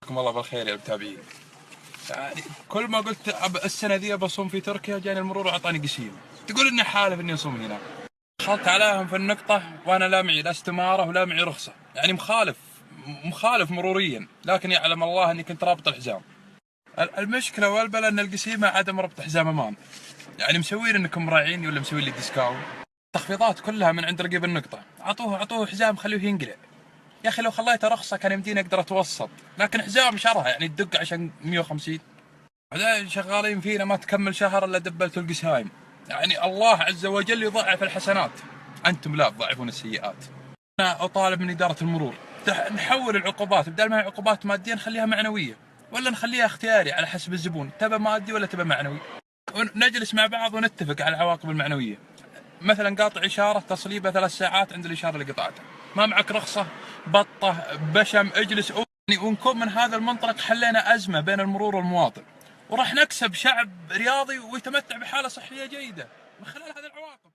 جزاكم الله بالخير يا المتابعين. يعني كل ما قلت السنه ذي بصوم في تركيا جاني المرور واعطاني قسيم، تقول اني حالف اني اصوم هنا. دخلت عليهم في النقطه وانا لا معي لا استماره ولا معي رخصه، يعني مخالف مروريا، لكن يعلم الله اني كنت رابط الحزام. المشكله والبلا ان القسيمه عدم ربط حزام امان، يعني مسوين انكم مراعيني ولا مسوين لي ديسكاونت. التخفيضات كلها من عند رقيب النقطه، عطوه حزام خلوه ينقلع. يا اخي لو خليته رخصه كان يمديني اقدر اتوسط، لكن حزام شرها يعني تدق عشان 150. بعدين شغالين فينا ما تكمل شهر الا دبلتوا القسايم. يعني الله عز وجل يضعف الحسنات، انتم لا تضعفون السيئات. انا اطالب من اداره المرور نحول العقوبات، بدل ما هي عقوبات ماديه نخليها معنويه، ولا نخليها اختياري على حسب الزبون، تبى مادي ولا تبى معنوي، ونجلس مع بعض ونتفق على العواقب المعنويه. مثلا قاطع اشاره تصليبه 3 ساعات عند الاشاره اللي قطعتها، ما معك رخصه بطه بشم اجلس ونكون من هذا المنطلق حلينا ازمه بين المرور والمواطن، وراح نكسب شعب رياضي ويتمتع بحاله صحيه جيده من خلال هذه العواقب.